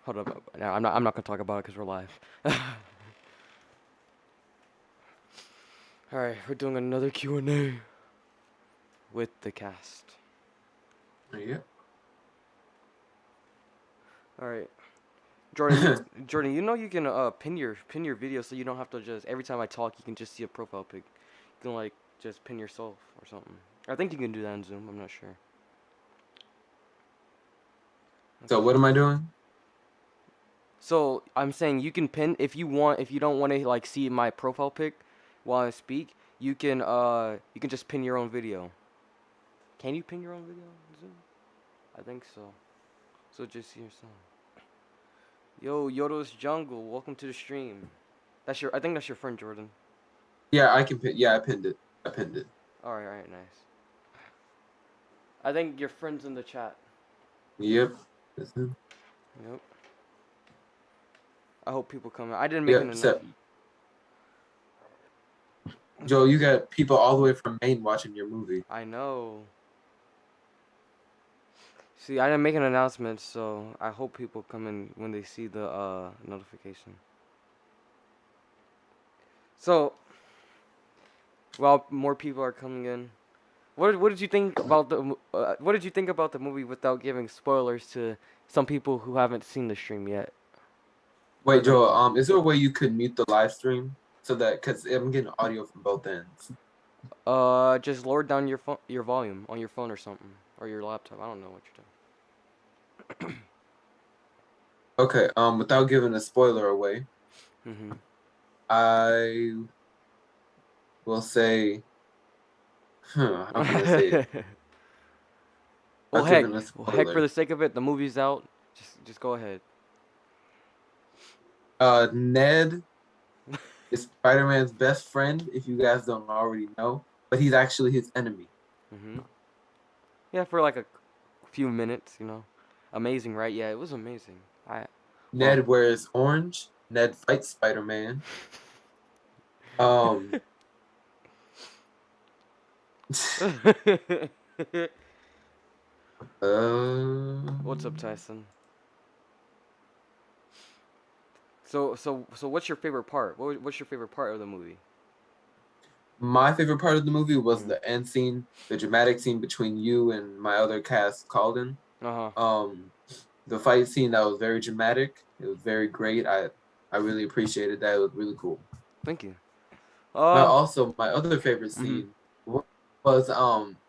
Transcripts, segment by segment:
Hold up. No, I'm not gonna talk about it because we're live. All right, we're doing another Q&A with the cast. Yeah. All right, Jordan. Jordan, you know you can pin your video so you don't have to just every time I talk you can just see a profile pic. You can like just pin yourself or something. I think you can do that in Zoom. I'm not sure. So Okay. what am I doing? So I'm saying you can pin if you want. If you don't want to like see my profile pic while I speak, you can just pin your own video. Can you pin your own video in Zoom? I think so. So just see yourself. Yo, Yodo's Jungle, welcome to the stream. I think that's your friend Jordan. Yeah, I can pin. Yeah, I pinned it. I pinned it. Alright, nice. I think your friend's in the chat. Yep. That's him. Yep. I hope people come. I didn't make an Yep. So, announcement. Joe, you got people all the way from Maine watching your movie. I know. See, I didn't make an announcement, so I hope people come in when they see the notification. So, while more people are coming in, what did you think about what did you think about the movie without giving spoilers to some people who haven't seen the stream yet? Or Wait, like, Joe. Is there a way you could mute the live stream so that because I'm getting audio from both ends? just lower down your volume on your phone or something, or your laptop. I don't know what you're Okay. Without giving a spoiler away, doing. I will say, how can I say it? Mhm. Well, Without heck, giving a for spoiler. the sake of it, the movie's out. Just go ahead. Ned is Spider-Man's best friend, if you guys don't already know, but he's actually his enemy. Mhm. Yeah, for like a few minutes, you know. Amazing, right? Yeah, it was amazing. Well. Ned wears orange. Ned fights Spider-Man. Um, What's up, uh, Tyson? So what's your favorite part? What's your favorite part of the movie? my favorite part of the movie was Mhm. the end scene, the dramatic scene between you and my other cast, Calden. Uh huh. Um, the fight scene that was very dramatic. It was very great. I really appreciated that. It was really cool. Thank you. But Uh. also my other favorite Mhm. scene was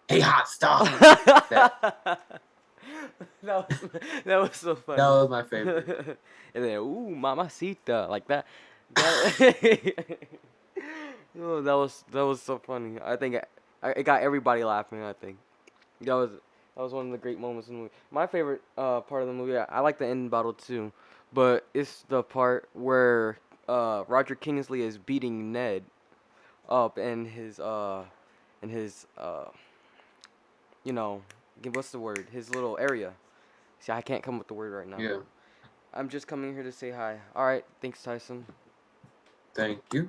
hey hot stuff. That that was that was so that funny. was my favorite. And then ooh, mamacita, like that. That. Oh, that was so funny. I think it got everybody laughing. I think that was one of the great moments in the movie. My favorite part of the movie. I like the end battle too, but it's the part where Roger Kingsley is beating Ned up in his you know, what's the word? His little area. See, I can't come up with the word right now. Yeah, I'm just coming here to say hi. All right, thanks, Tyson. thank you.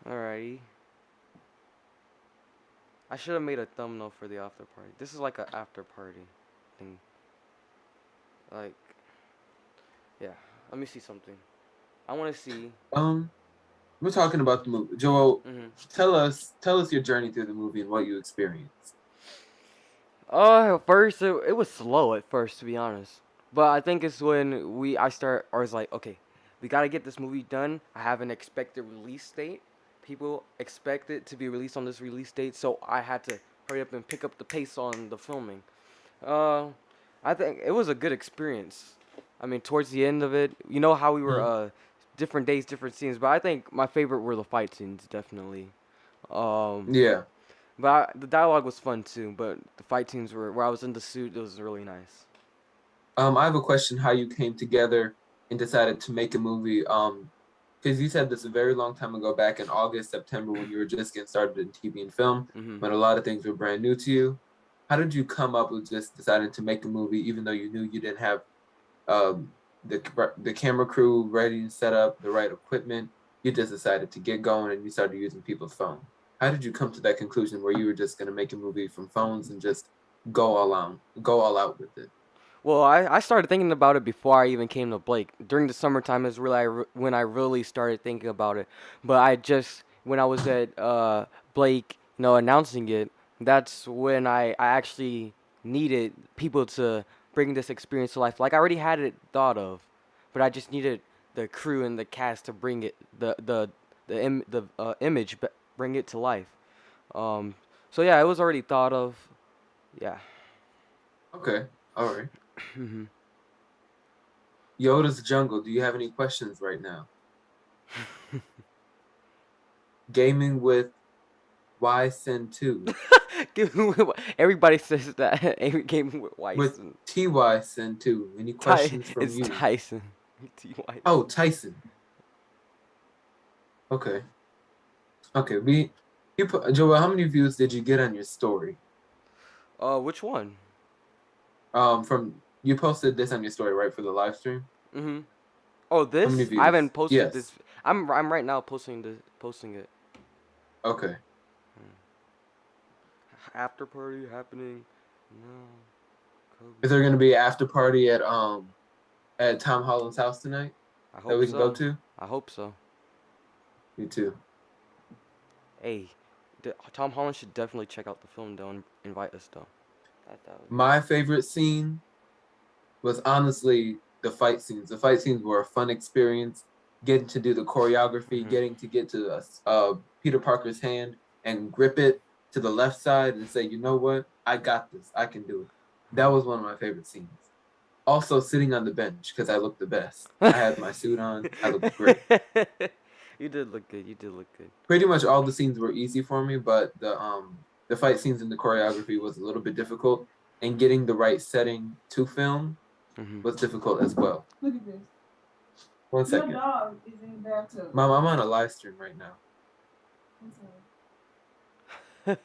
Alrighty. I should have made a thumbnail for the after party. This is like a after party thing. Like, yeah. Let me see something. I want to see. Um, we're talking about the movie. Joel, Mhm. tell us your journey through the movie and what you experienced. At first it was slow at first to be honest, but I think it's when I was like, okay, we gotta get this movie done. I have an expected release date. People expect it to be released on this release date, so I had to hurry up and pick up the pace on the filming. Uh, I think it was a good experience. I mean, towards the end of it, you know how we were Mhm. different days, different scenes, but I think my favorite were the fight scenes definitely. Um, Yeah. but the dialogue was fun too. But the fight scenes were where I was in the suit. It was really nice. I have a question: how you came together and decided to make a movie? Because you said this a very long time ago, back in August, September, when you were just getting started in TV and film, Mhm. when a lot of things were brand new to you. How did you come up with just deciding to make a movie, even though you knew you didn't have um, the camera crew ready and set up, the right equipment? You just decided to get going, and you started using people's phone. How did you come to that conclusion where you were just going to make a movie from phones and just go all out with it? Well, I started thinking about it before I even came to Blake. During the summertime is really when I really started thinking about it. But I just when I was at Blake, announcing it, that's when I actually needed people to bring this experience to life. Like I already had it thought of, but I just needed the crew and the cast to bring it the image, bring it to life. Um, so yeah, it was already thought of. Yeah. Okay, all right. Mhm. Yoda's Jungle. Do you have any questions right now? Gaming with Y Sin 2. Everybody says that every game with With Wyson. TY Sin 2. Any questions from It's you? Tyson. T. Oh, Wyson. Tyson. Okay. Okay. You put Joel, how many views did you get on your story? Which one? From you posted this on your story, right, for the live stream? Mm-hmm. Oh, How many this? I views? haven't posted this. Yes. I'm right now posting it. Okay. After party happening. No, Is Kobe. there gonna be an after party at Tom Holland's house tonight I that hope we can go so. to? I hope so. Me too. Hey, Tom Holland should definitely check out the film though and invite us though. That would be My favorite scene was honestly the fight scenes. The fight scenes were a fun experience. Getting to do the choreography, Mhm. getting to get to Peter Parker's hand and grip it to the left side and say, you know what? I got this. I can do it. That was one of my favorite scenes. Also, sitting on the bench because I looked the best. I had my suit on. I looked great. You did look good. You did look good. Pretty much all the scenes were easy for me, but the fight scenes and the choreography was a little bit difficult, and getting the right setting to film Hmm. was difficult as well. Look at this. One second. Your dog is in the bathtub. Mom, I'm on a live stream right now. I'm sorry.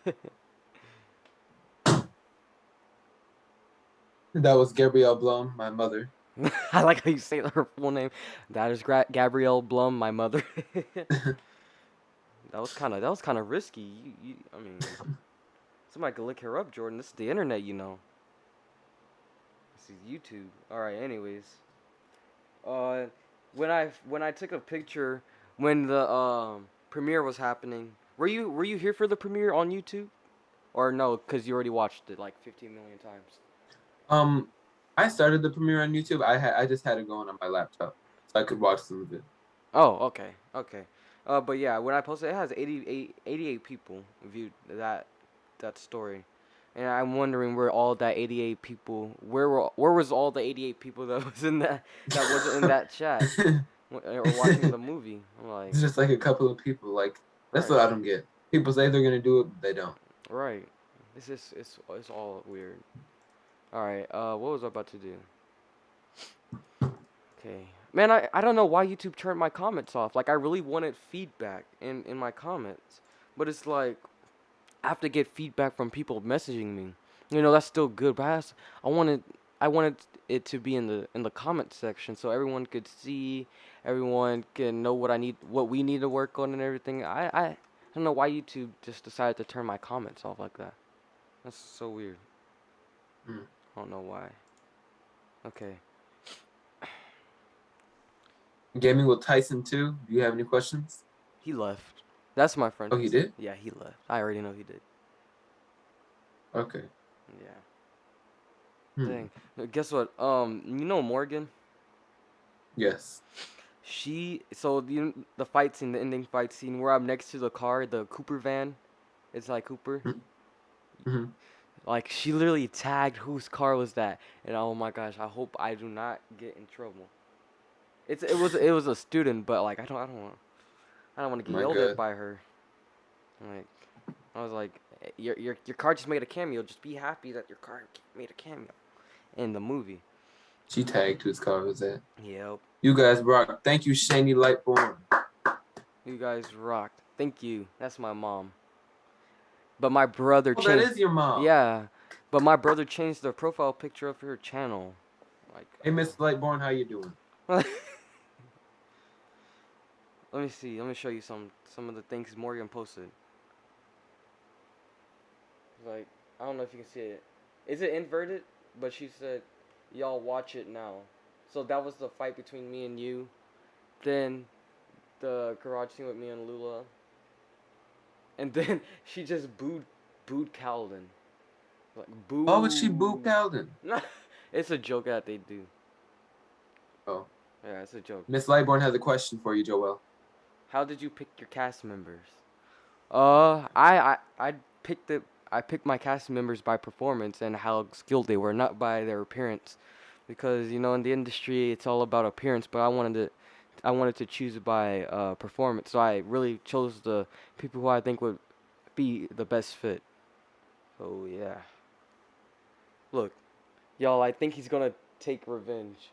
That was Gabrielle Blum, my mother. I like how you say her full name. That is Gabrielle Blum, my mother. That was kind of risky. I mean, somebody could look her up, Jordan. This is the internet, you know. This is YouTube. All right. Anyways, uh, when I took a picture when the premiere was happening, were you here for the premiere on YouTube or no? Cause you already watched it like 15 million times. um, I started the premiere on YouTube. I just had it going on my laptop so I could watch some of it. Oh, okay, okay. But yeah, when I posted, it has 88 people viewed that story, and I'm wondering where all that 88 people, where was all the 88 people that was in that wasn't in that chat or watching the movie? I'm like, It's just like a couple of people. Like that's what right, I don't get. People say they're gonna do it, but they don't. right. This is it's all weird. All right. What was I about to do? Okay. Man, I don't know why YouTube turned my comments off. Like I really wanted feedback in my comments. But it's like I have to get feedback from people messaging me. That's still good, but I wanted I wanted it to be in the comment section so everyone could see, everyone can know what we need to work on and everything. I don't know why YouTube just decided to turn my comments off like that. That's so weird. Mm. I don't know why. Okay. Gaming with Tyson too. Do you have any questions? He left. That's my friend Oh, who he said, did. yeah, he left. I already know he did. Okay. Yeah. Hmm. Dang. Guess what? Morgan? Yes. The fight scene, the ending fight scene where I'm next to the car, the Cooper van. It's like Cooper. Mm-hmm. Like she literally tagged whose car was that, and oh my gosh, I hope I do not get in trouble. It was a student, but like I don't want to get My yelled at God. by her. Like I was like, your car just made a cameo. Just be happy that your car made a cameo in the movie. She tagged whose car was that. Yep. You guys rock. Thank you, Shani Lightborn. You guys rocked. Thank you. That's my mom. But my brother Oh, that changed. is your mom. Yeah, but my brother changed the profile picture of her channel. Like, Hey, Miss Lightborn, how you doing? let me see. Let me show you some of the things Morgan posted. Like, I don't know if you can see it. Is it inverted? But she said, y'all watch it now. So that was the fight between me and you. Then the garage scene with me and Lula. And then she just booed Calvin. Like Why would she boo boo. Calden? It's a joke that they do. Oh, Yeah, it's a joke. Miss Lightborn has a question for you, Joel. How did you pick your cast members? I picked it. I picked my cast members by performance and how skilled they were, not by their appearance, because in the industry it's all about appearance. But I wanted to choose by performance. So I really chose the people who I think would be the best fit. So yeah, look, y'all. I think he's gonna take revenge.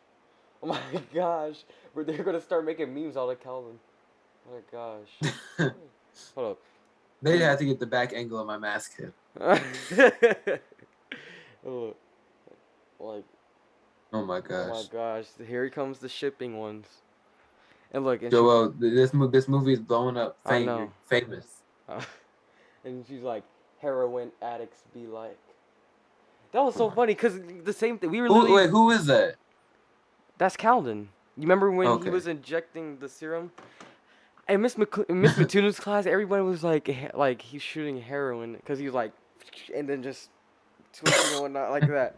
Oh my gosh, they're gonna start making memes out of Calvin. Oh my gosh. Hold up. They had to get the back angle of my mask hit. Oh, like, Oh my oh my gosh. gosh, here comes the shipping ones. And look, and she, Joel, this movie is blowing up I fame. You're know. famous. Uh, and she's like, heroin addicts be like. That was so funny because the same thing. We were Who, literally. wait, who is that? That's Calden. You remember when he Okay. was injecting the serum? In Miss Matuna's class, everybody was like he's shooting heroin because he was like, and then just twitching and whatnot like that.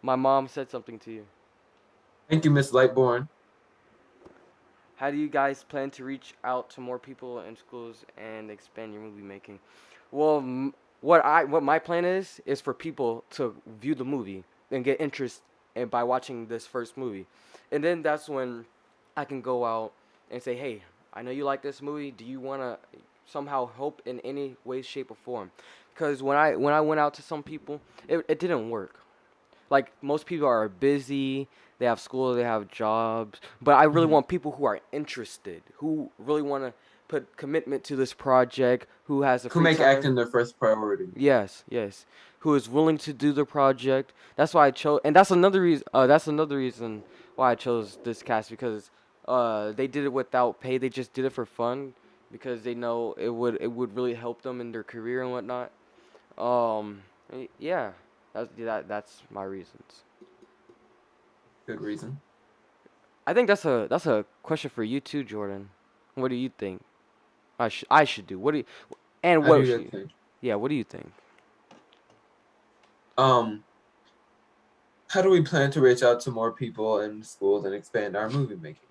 My mom said something to you. Thank you, Miss Lightborn. How do you guys plan to reach out to more people in schools and expand your movie making? Well, what my plan is for people to view the movie and get interest by watching this first movie, and then that's when I can go out and say, hey, I know you like this movie. Do you want to somehow help in any way, shape, or form? Because when I went out to some people, it didn't work. Like most people are busy, they have school, they have jobs, but I really Mhm. want people who are interested, who really want to put commitment to this project, who has a Who free make time. acting their first priority. Yes, yes. Who is willing to do the project. That's why I chose, and that's another reason why I chose this cast, because they did it without pay. They just did it for fun because they know it would really help them in their career and whatnot. Um, yeah, that's my reasons. Good reason. I think that's a question for you too, Jordan. What do you think I should do? What do you, and I what do that should, thing. yeah, what do you think? Um, how do we plan to reach out to more people in schools and expand our movie making?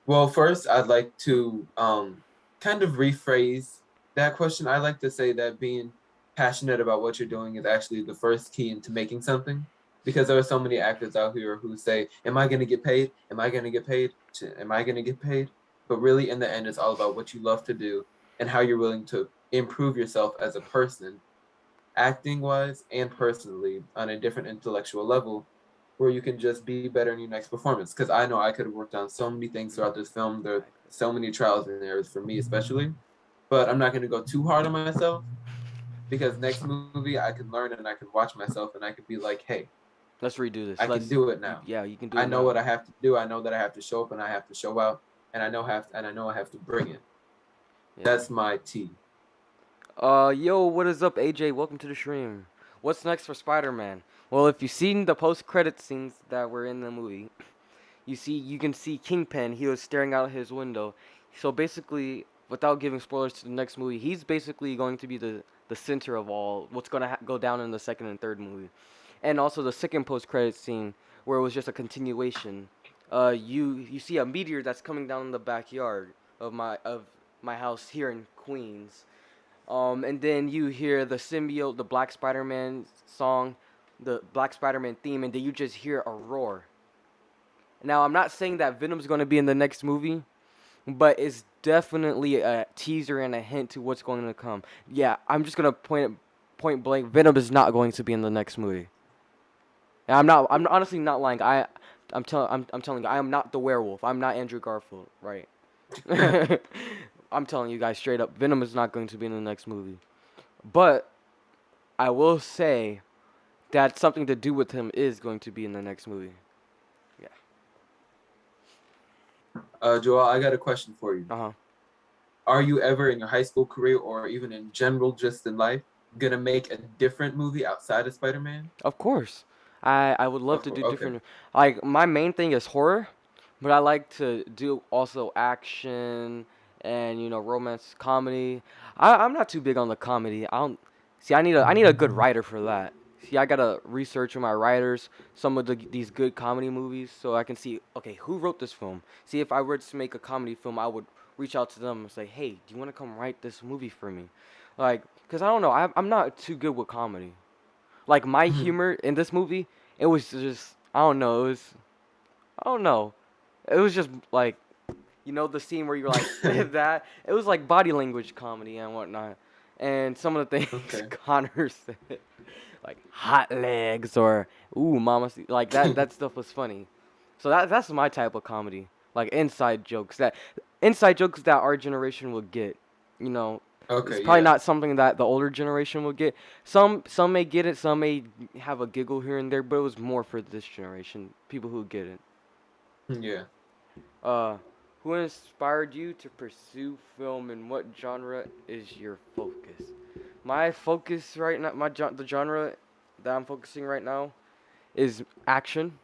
Well, first, I'd like to kind of rephrase that question. I like to say that being passionate about what you're doing is actually the first key into making something. Because there are so many actors out here who say, am I going to get paid? Am I going to get paid? Am I going to get paid? But really, in the end, it's all about what you love to do and how you're willing to improve yourself as a person, acting wise and personally, on a different intellectual level, where you can just be better in your next performance. Because I know I could have worked on so many things throughout this film. There are Exactly. so many trials and errors for me, especially. But I'm not going to go too hard on myself, because next movie I can learn and I can watch myself and I could be like, hey, Let's redo I this. can do it now. Yeah, you can do I it know now. what I have to do. I know that I have to show up and I have to show out, and I know I have to bring it. Yeah. That's my T. Yo, what is up, AJ? Welcome to the stream. What's next for Spider-Man? Well, if you've seen the post-credit scenes that were in the movie, you can see Kingpin. He was staring out his window. So basically, without giving spoilers to the next movie, he's basically going to be the center of all what's gonna go down in the second and third movie. And also the second post-credit scene where it was just a continuation. You see a meteor that's coming down in the backyard of my house here in Queens. And then you hear the symbiote, the Black Spider-Man song, the Black Spider-Man theme, and then you just hear a roar. Now, I'm not saying that Venom's going to be in the next movie, but it's definitely a teaser and a hint to what's going to come. Yeah, I'm just going to point blank. Venom is not going to be in the next movie. And I'm honestly not lying. I'm telling you, I am not the werewolf. I'm not Andrew Garfield, right? I'm telling you guys straight up, Venom is not going to be in the next movie. But I will say that something to do with him is going to be in the next movie. Yeah. Joel, I got a question for you. Uh huh. Are you ever in your high school career or even in general, just in life, gonna make a different movie outside of Spider-Man? Of course. I would love Of to course. do Okay. different, like my main thing is horror, but I like to do also action and romance comedy. I'm not too big on the comedy. I don't see I need a good writer for that. See, I gotta research my writers, some of these good comedy movies, so I can see, okay, who wrote this film. See, if I were to make a comedy film, I would reach out to them and say, hey, do you want to come write this movie for me? Like, cause I don't know, I'm not too good with comedy. Like my Mhm. humor in this movie, it was just I don't know. It was I don't know. It was just like the scene where you're like that. It was like body language comedy and whatnot, and some of the things Okay. Connor said, like hot legs or ooh mama, like that stuff was funny. So that's my type of comedy, like inside jokes that our generation would get. You know, it's Okay. probably Yeah. not something that the older generation would get. Some may get it, some may have a giggle here and there, but it was more for this generation, people who get it. Yeah. Uh, who inspired you to pursue film, and what genre is your focus? My focus right now, the genre that I'm focusing right now is action.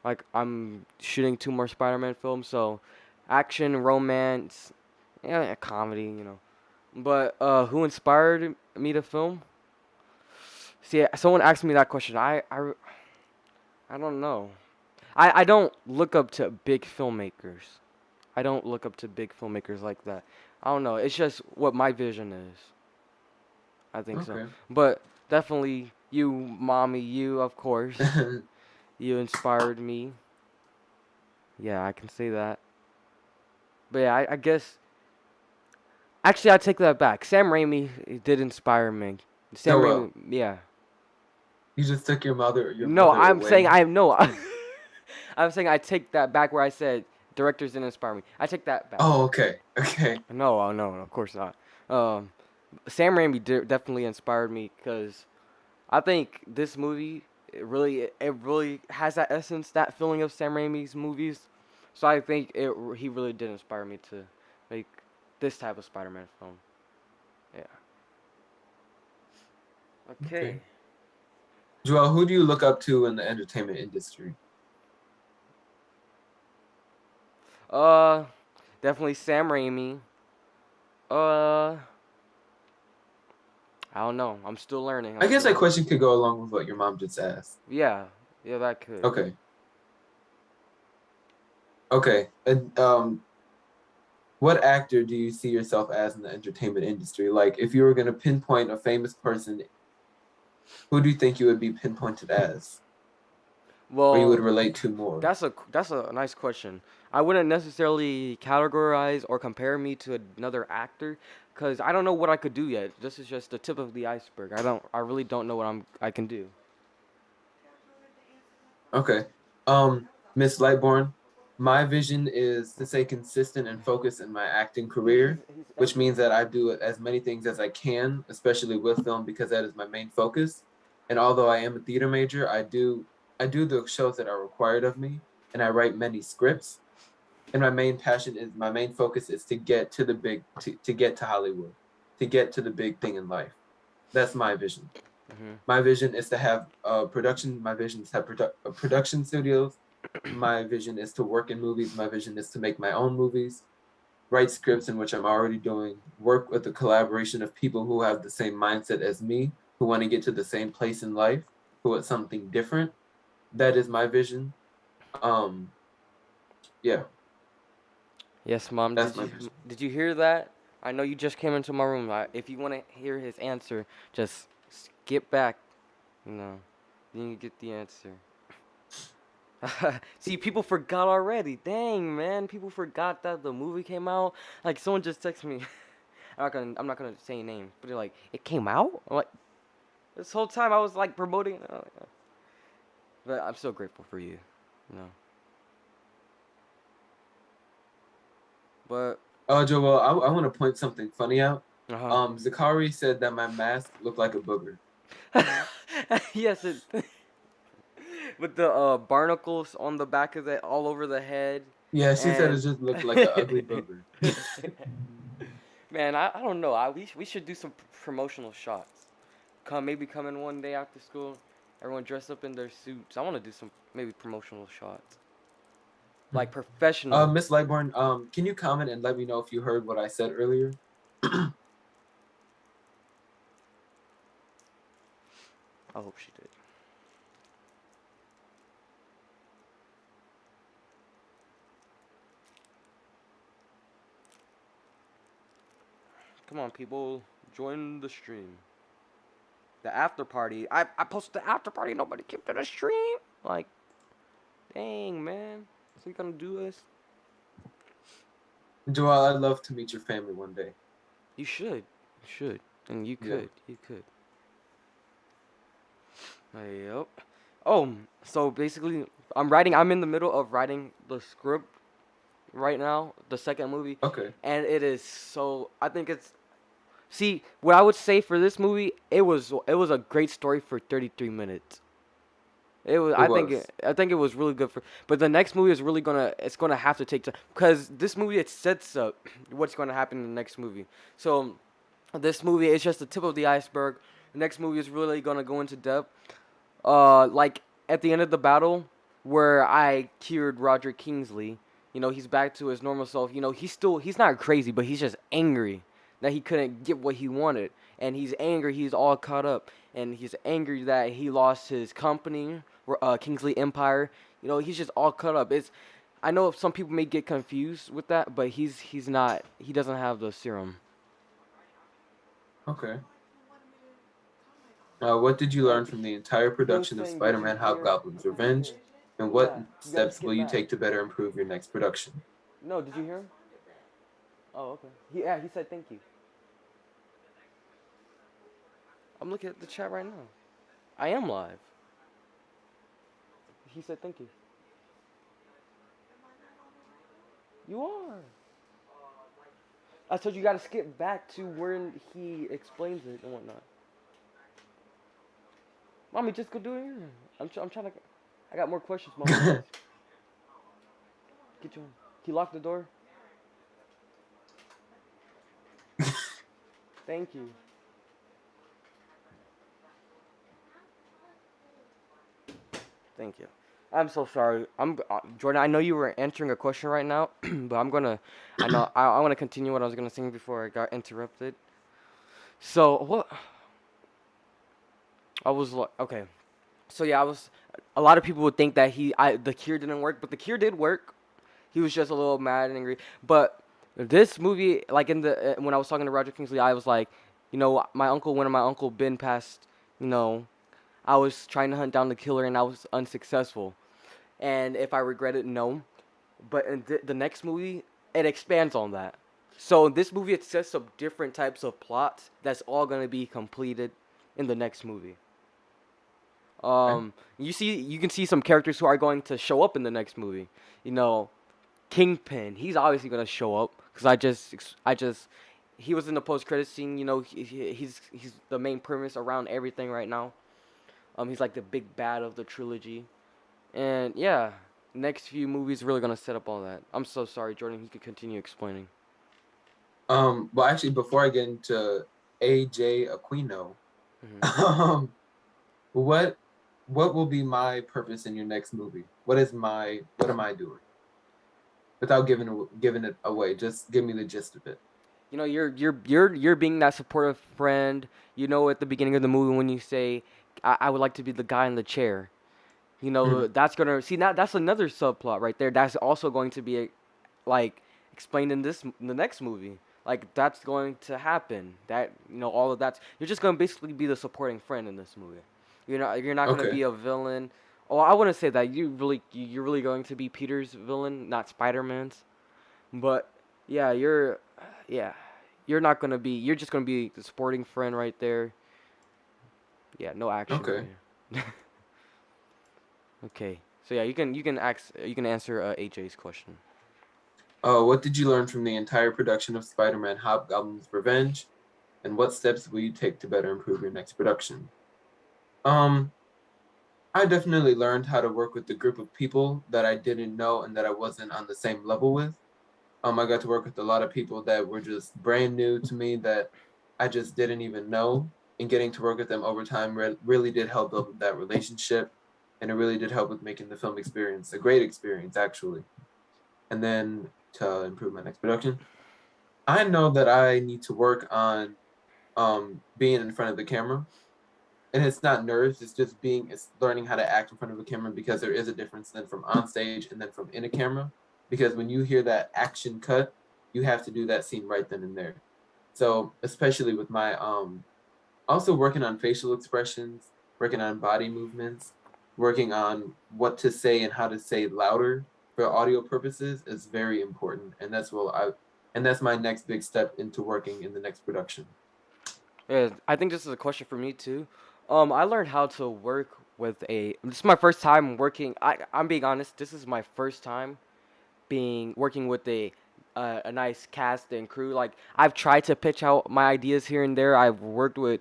Like I'm shooting two more Spider-Man films, so action, romance, yeah, comedy. But who inspired me to film? See, someone asked me that question. I don't know. I don't look up to big filmmakers. I don't look up to big filmmakers like that. I don't know. It's just what my vision is. I think so. Okay. But definitely you, mommy, you, of course. You inspired me. Yeah, I can say that. But yeah, I guess. Actually, I take that back. Sam Raimi did inspire me. Sam So, Raimi, yeah. you just took your No, mother I'm saying away. I no. I'm saying I take that back where I said directors didn't inspire me. I take that back. Oh, okay. Okay. No, no, of course not. Um, Sam Raimi definitely inspired me because I think this movie it really has that essence, that feeling of Sam Raimi's movies. So I think he really did inspire me to make this type of Spider-Man film. Yeah. Okay. Okay. Joel, who do you look up to in the entertainment industry? Uh, definitely Sam Raimi. Uh, I don't know. I'm still learning. I'm I guess still that learning. question could go along with what your mom just asked. Yeah, yeah, that could. Okay. Okay. And what actor do you see yourself as in the entertainment industry? Like, if you were going to pinpoint a famous person, who do you think you would be pinpointed as, or you would Well, relate to more? that's a nice question. I wouldn't necessarily categorize or compare me to another actor, cause I don't know what I could do yet. This is just the tip of the iceberg. I really don't know what I can do. Okay. Miss Lightborn, my vision is to stay consistent and focused in my acting career, He's which echoing. means that I do as many things as I can, especially with film, because that is my main focus. And although I am a theater major, I do the shows that are required of me, and I write many scripts. And my main focus is to get to the to get to Hollywood, to get to the big thing in life. That's my vision. Hmm. My vision is to have production. My vision is to have production studios. My vision is to work in movies. My vision is to make my own movies, write scripts, in which I'm already doing, work with the collaboration of people who have the same mindset as me, who want to get to the same place in life, who want something different. That is my vision. Um, yeah, Yes, mom. that's Did my you vision. did you hear that? I know you just came into my room. If you want to hear his answer, just skip back. You know, then you get the answer. See, people forgot already. Dang, man, people forgot that the movie came out. Like someone just texted me. I'm not gonna say a name, but they're like, it came out. I'm like, this whole time I was like promoting it. But I'm so grateful for you. You know. But Joel, I want to point something funny out. uh Zakari said that my mask looked like a booger. huh. Yes, it. With the barnacles on the back of it, all over the head, Yeah, she said it and just looked like an ugly booger. man, I don't know. We should do some promotional shots. Come in one day after school. Everyone dressed up in their suits. I want to do some maybe promotional shots, like professional. Miss Lightborn, can you comment and let me know if you heard what I said earlier? I hope she did. Come on, people, join the stream. The after party. I posted the after party. Nobody came to the stream. Like, dang, man. So you gonna do this? Joel, I'd love to meet your family one day. You should. You should. And you Yeah. could. You could. Yep. Oh, so basically, I'm in the middle of writing the script right now, the second movie, Okay. and it is so. I think it's. See, what I would say for this movie, it was a great story for 33 minutes. It was. It was. I think it was really good for. But the next movie is really gonna. It's gonna have to take time because this movie it sets up what's gonna happen in the next movie. So, this movie is just the tip of the iceberg. The next movie is really gonna go into depth. Like at the end of the battle where I cured Roger Kingsley, he's back to his normal self. He's not crazy, but he's just angry that he couldn't get what he wanted, and he's angry. He's all caught up, and he's angry that he lost his company, Kingsley Empire. He's just all caught up. I know some people may get confused with that, but he's not. He doesn't have the serum. Okay. What did you learn from the entire He was production of saying, did you Spider-Man hear? Hobgoblins Revenge? Here. And what Yeah, you gotta steps will skip you back. take to better improve your next production? No, did you hear him? Oh, okay. Yeah, he said thank you. I'm looking at the chat right now. I am live. He said thank you. You are. I told you gotta skip back to where he explains it and whatnot. Mommy, just go do it here. I'm trying to. I got more questions, Mommy. Please. Get you in. He locked the door. Thank you. Thank you. I'm so sorry. Jordan. I know you were answering a question right now, but I'm gonna. I know. I want to continue what I was gonna sing before I got interrupted. So what? I was like, okay. So yeah, I was. A lot of people would think that the cure didn't work, but the cure did work. He was just a little mad and angry. But this movie, like in the when I was talking to Roger Kingsley, I was like, when my uncle Ben passed, you know, I was trying to hunt down the killer and I was unsuccessful. And if I regret it, no. But in the next movie, it expands on that. So in this movie, it sets up different types of plots that's all gonna be completed in the next movie. Okay. You can see some characters who are going to show up in the next movie. You know, Kingpin, he's obviously gonna show up because he was in the post credit scene. He's the main premise around everything right now. He's like the big bad of the trilogy, and yeah, next few movies really gonna set up all that. I'm so sorry, Jordan. You could continue explaining. Well, actually, before I get into AJ Aquino, Hmm. um, what what will be my purpose in your next movie? What am I doing? Without giving it away, just give me the gist of it. You're being that supportive friend. At the beginning of the movie when you say, I would like to be the guy in the chair. Mhm. That's gonna see now. That's another subplot right there. That's also going to be like explained in the next movie. Like that's going to happen. That all of that. You're just gonna basically be the supporting friend in this movie. You're not gonna Okay. be a villain. Oh, I wouldn't say that. You're really going to be Peter's villain, not Spider Man's. But yeah, yeah, you're not gonna be. You're just gonna be the supporting friend right there. Yeah, no action Okay. right. Okay. So yeah, you can answer AJ's question. What did you learn from the entire production of Spider-Man Hobgoblin's Revenge? And what steps will you take to better improve your next production? Um, I definitely learned how to work with a group of people that I didn't know and that I wasn't on the same level with. I got to work with a lot of people that were just brand new to me that I just didn't even know. and getting to work with them over time really did help build that relationship, and it really did help with making the film experience a great experience, actually. And then to improve my next production, I know that I need to work on being in front of the camera, and it's not nerves, it's just it's learning how to act in front of a camera, because there is a difference then from on stage and then from in a camera, because when you hear that action cut, you have to do that scene right then and there. So especially with my also working on facial expressions, working on body movements, working on what to say and how to say louder for audio purposes is very important, and that's my next big step into working in the next production. Yeah, I think this is a question for me too. I learned how to work with a. This is my first time working. I'm being honest. This is my first time being working with a nice cast and crew. Like I've tried to pitch out my ideas here and there. I worked with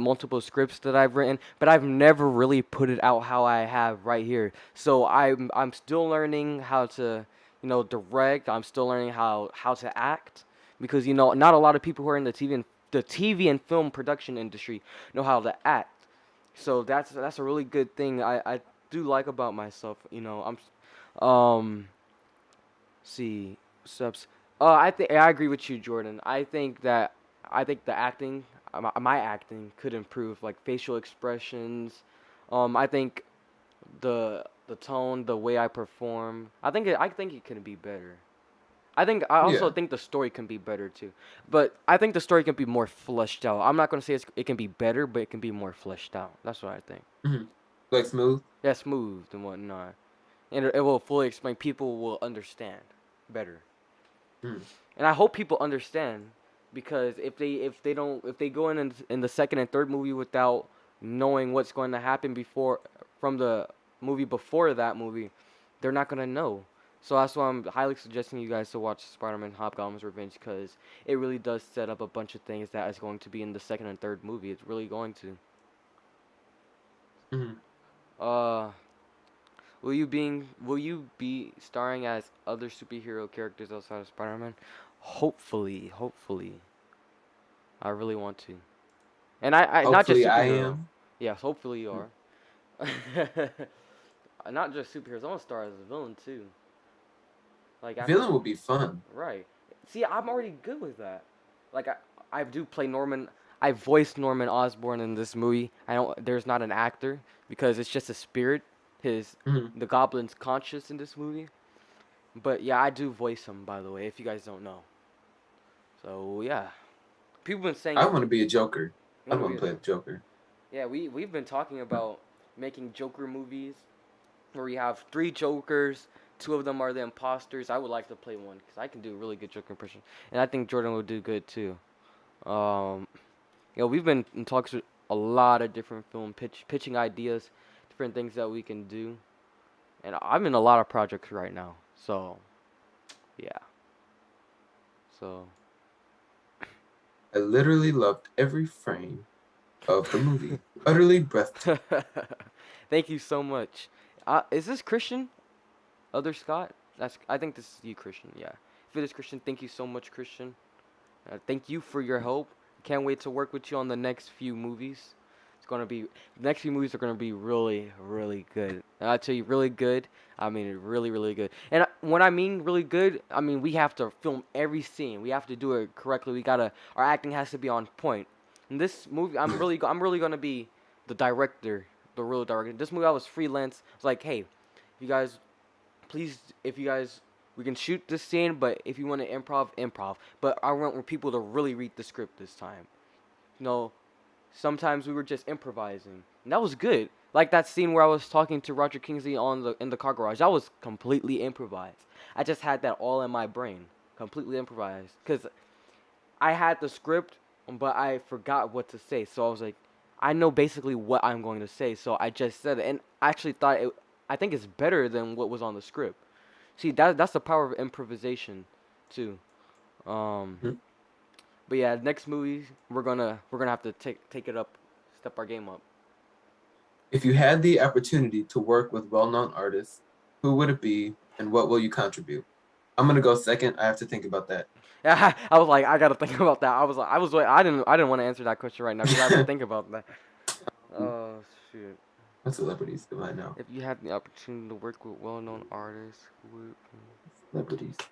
multiple scripts that I've written, but I've never really put it out how I have right here. So I'm still learning how to, direct. I'm still learning how to act because not a lot of people who are in the TV and film production industry know how to act. So that's a really good thing I do like about myself. Um see subs. I think I agree with you, Jordan. I think the acting, my acting could improve, like facial expressions. I think the tone, the way I perform. I think it can be better. I also Yeah. think the story can be better too. But I think the story can be more fleshed out. I'm not gonna say it can be better, but it can be more fleshed out. That's what I think. Mm-hmm. Like smooth. Yeah, smooth and whatnot, and it will fully explain. People will understand better. Mm-hmm. And I hope people understand because if they go in the second and third movie without knowing what's going to happen before from the movie before that movie, they're not gonna know. So that's why I'm highly suggesting you guys to watch Spider-Man: Hobgoblins Revenge because it really does set up a bunch of things that is going to be in the second and third movie. It's really going to. Mm-hmm. Uh, will you be starring as other superhero characters outside of Spider-Man? Hopefully. I really want to. And I not just Hopefully I superhero. am. Yes, hopefully you are. Not just superheroes. I want to star as a villain too. Like after, Villain will be fun. right. See, I'm already good with that. Like I do play Norman. I voiced Norman Osborn in this movie. I don't. There's not an actor because it's just a spirit. Mm-hmm. The Goblin's conscious in this movie. But yeah, I do voice him, by the way, if you guys don't know. So yeah, people been I saying, want to be a Joker. you I want to want be to a play a Joker? Joker. Yeah, we've been talking about making Joker movies where we have three Jokers. Two of them are the imposters. I would like to play one because I can do a really good Joker impression, and I think Jordan would do good too. Um, we've been in talks with a lot of different pitching ideas, different things that we can do, and I'm in a lot of projects right now. So yeah, so I literally loved every frame of the movie. Utterly breathtaking. thank you so much. Is this Christian? Other Scott? I think this is you, Christian. Yeah. If it is Christian, thank you so much, Christian. Thank you for your help. Can't wait to work with you on the next few movies. The next few movies are gonna be really, really good. And I tell you, really good. I mean, really, really good. And when I mean really good, I mean we have to film every scene. We have to do it correctly. Our acting has to be on point. In this movie, I'm really gonna be the director, the real director. This movie, I was freelance. It's like, hey, you guys please, if you guys, we can shoot this scene, but if you want to improv. But I want people to really read the script this time. You know, sometimes we were just improvising, and that was good. Like that scene where I was talking to Roger Kingsley in the car garage. That was completely improvised. I just had that all in my brain, completely improvised, because I had the script, but I forgot what to say. So I was like, I know basically what I'm going to say, so I just said it, and I actually thought it. I think it's better than what was on the script. See, that's the power of improvisation, too. Um, Mhm. but yeah, next movie we're gonna have to take it up, step our game up. If you had the opportunity to work with well-known artists, who would it be and what will you contribute? I'm gonna go second. I have to think about that. Yeah, I was like, I gotta think about that. I didn't want to answer that question right now because I have to think about that. Oh shoot! What celebrities do I know? If you had the opportunity to work with well-known artists, who would Celebrities. It's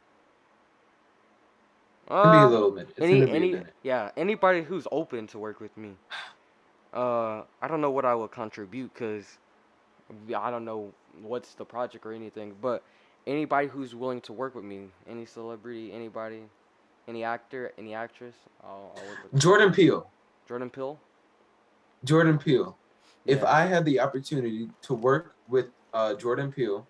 gonna be a uh little minute. It's gonna be a minute. yeah, anybody who's open to work with me. I don't know what I would contribute because I don't know what's the project or anything, but anybody who's willing to work with me, any celebrity, anybody, any actor, any actress, I'll work with them. Jordan Peele. Jordan Peele? Jordan Peele. If Yeah. I had the opportunity to work with Jordan Peele,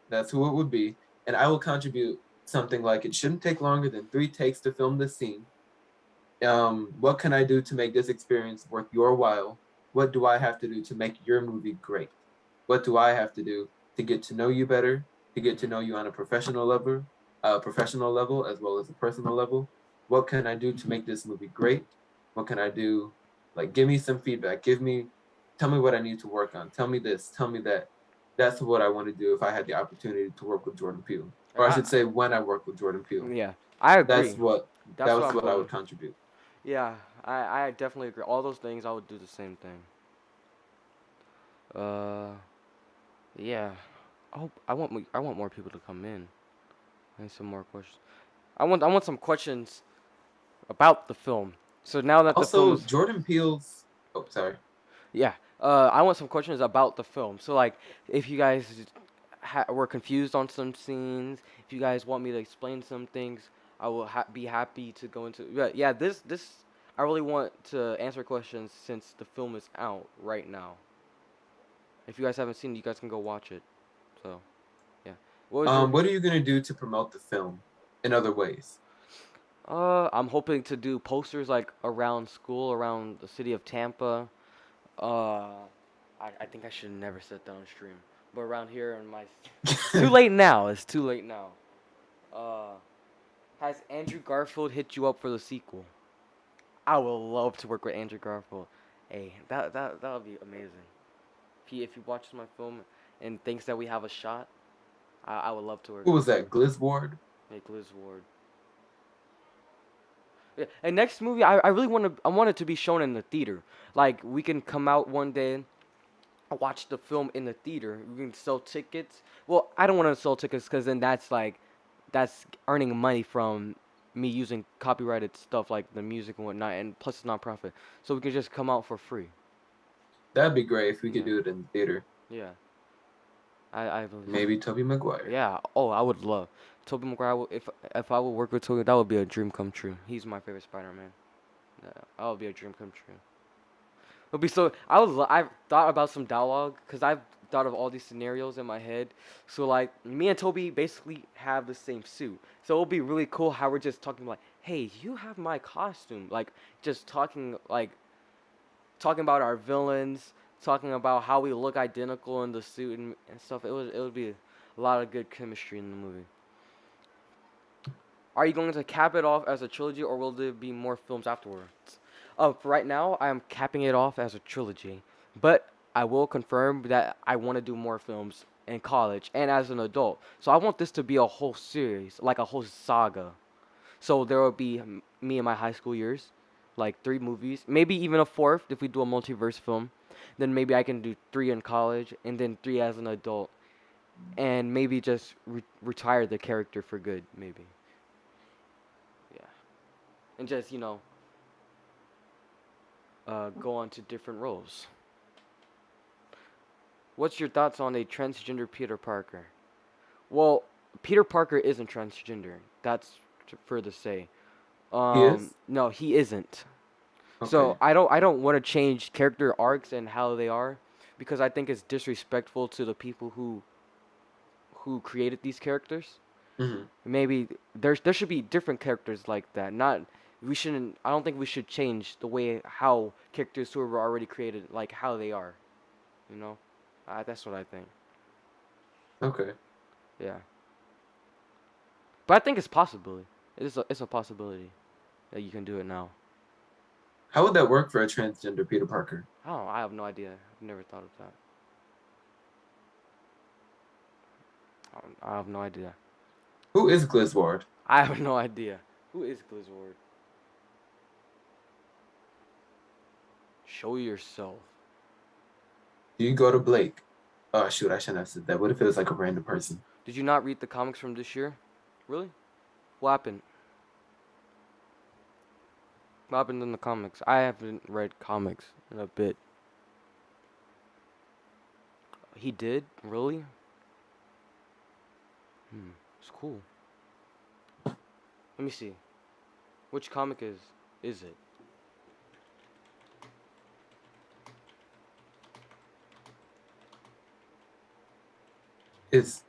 that's who it would be, and I will contribute something like it shouldn't take longer than 3 takes to film this scene. What can I do to make this experience worth your while? What do I have to do to make your movie great? What do I have to do to get to know you better, to get to know you on a professional level as well as a personal level? What can I do to make this movie great? What can I do? Like, give me some feedback. Tell me what I need to work on. Tell me this. Tell me that. That's what I want to do if I had the opportunity to work with Jordan Peele, or I I, should say, when I work with Jordan Peele. yeah, I That's agree. what that That's what was I'm what I going. would contribute. Yeah, I definitely agree. All those things, I would do the same thing. Uh, yeah. I want more people to come in. I need some more questions. I want some questions about the film. So now that the film Also, is, Jordan Peele's. Oh, sorry. yeah. I want some questions about the film. So like, if you guys were confused on some scenes, if you guys want me to explain some things, I will be happy to go into. Yeah, yeah. This I really want to answer questions since the film is out right now. If you guys haven't seen it, you guys can go watch it. So yeah. What was your? What are you gonna do to promote the film in other ways? I'm hoping to do posters like around school, around the city of Tampa. Uh, I think I should never set that on stream. But around here in my, it's too late now. It's too late now. Uh, has Andrew Garfield hit you up for the sequel? I would love to work with Andrew Garfield. Hey, that would be amazing. If he watches my film and thinks that we have a shot, I would love to work Who with was him. that? Glizward? Make Liz Ward. Yeah, and next movie, I really I want it to be shown in the theater. Like we can come out one day, watch the film in the theater. We can sell tickets. Well, I don't want to sell tickets because then that's earning money from me using copyrighted stuff like the music and whatnot, and plus it's non-profit. So we can just come out for free. That'd be great if we could Yeah, do it in the theater. yeah. I believe so. Maybe Tobey Maguire. Yeah. Oh, I would love Tobey Maguire. If I would work with Tobey, that would be a dream come true. He's my favorite Spider-Man. Yeah, that would be a dream come true. It'll be so. I've thought about some dialogue because I've thought of all these scenarios in my head. So like me and Toby basically have the same suit. So it'll be really cool how we're just talking like, hey, you have my costume. Like just talking about our villains, talking about how we look identical in the suit and stuff. It would be a lot of good chemistry in the movie. Are you going to cap it off as a trilogy, or will there be more films afterwards? For right now, I am capping it off as a trilogy, but I will confirm that I want to do more films in college and as an adult. So I want this to be a whole series, like a whole saga. So there will be me in my high school years, like 3 movies, maybe even a fourth if we do a multiverse film. Then maybe I can do 3 in college and then 3 as an adult, and maybe just retire the character for good, maybe. Yeah, and just go on to different roles. What's your thoughts on a transgender Peter Parker? Well, Peter Parker isn't transgender. That's for the say. He is? No, he isn't. So Okay. I don't want to change character arcs and how they are, because I think it's disrespectful to the people who created these characters. Hmm. Maybe there should be different characters like that. Not we shouldn't. I don't think we should change the way how characters who were already created, like how they are. You know, that's what I think. Okay. Yeah, but I think it's possible. It's a possibility that you can do it now. How would that work for a transgender Peter Parker? I don't know. I have no idea. I've never thought of that. I have no idea. Who is Glizward? I have no idea. Who is Glizzard? Show yourself. Do you go to Blake? Oh shoot, I shouldn't have said that. What if it was like a random person? Did you not read the comics from this year? Really? What happened? What happened in the comics? I haven't read comics in a bit. He did? Really? It's cool. Let me see. Which comic is it? It's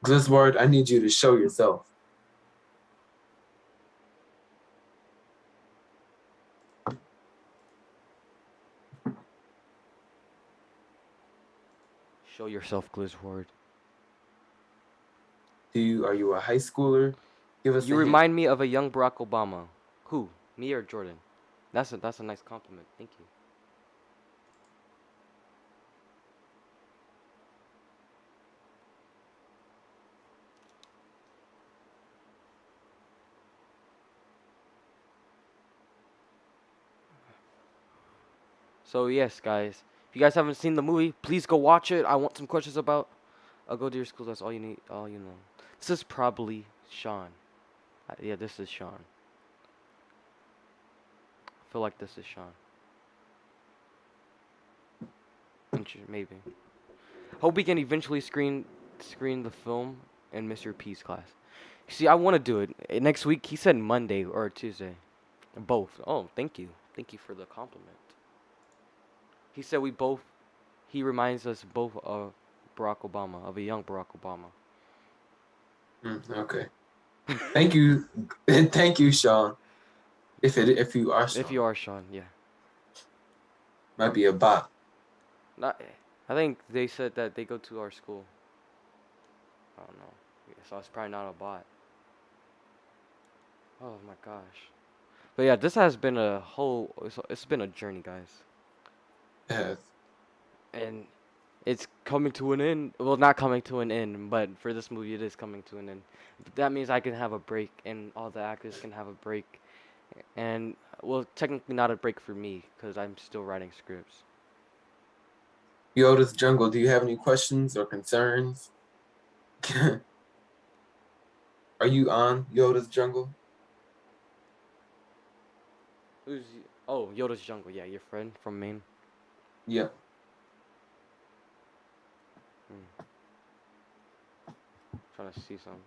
Glizzard, I need you to show yourself. Show yourself, Glizzard. Are you a high schooler? Give us You a hint. remind me of a young Barack Obama. Who? Me or Jordan? That's a nice compliment. Thank you. So yes, guys. If you guys haven't seen the movie, please go watch it. I want some questions about. I'll go to your school. That's all you need. All you know. This is probably Sean. Yeah, this is Sean. I feel like this is Sean. Maybe. Hope we can eventually screen the film in Mr. P's class. See, I want to do it next week. He said Monday or Tuesday. Both. Oh, thank you. Thank you for the compliment. He said we both. He reminds us both of Barack Obama, of a young Barack Obama. Okay. Thank you. Thank you, Sean. If you are Sean. If you are Sean, yeah. Might be a bot. Not. I think they said that they go to our school. I don't know. Yeah, so it's probably not a bot. Oh my gosh. But yeah, this has been a whole. It's been a journey, guys. Yes. And it's coming to an end. Well, not coming to an end, but for this movie, it is coming to an end. But that means I can have a break, and all the actors can have a break. And well, technically not a break for me, because I'm still writing scripts. Yoda's Jungle, do you have any questions or concerns? Are you on Yoda's Jungle? Who's oh Yoda's Jungle? Yeah, your friend from Maine. Yep. Trying to see something.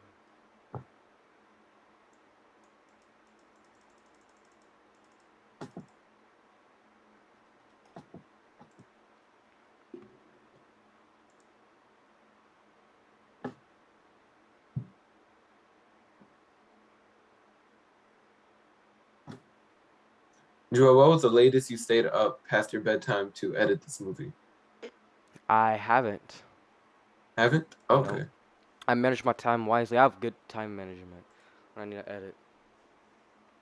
Joel, what was the latest you stayed up past your bedtime to edit this movie? I haven't. Haven't? No. Okay. I manage my time wisely. I have good time management when I need to edit.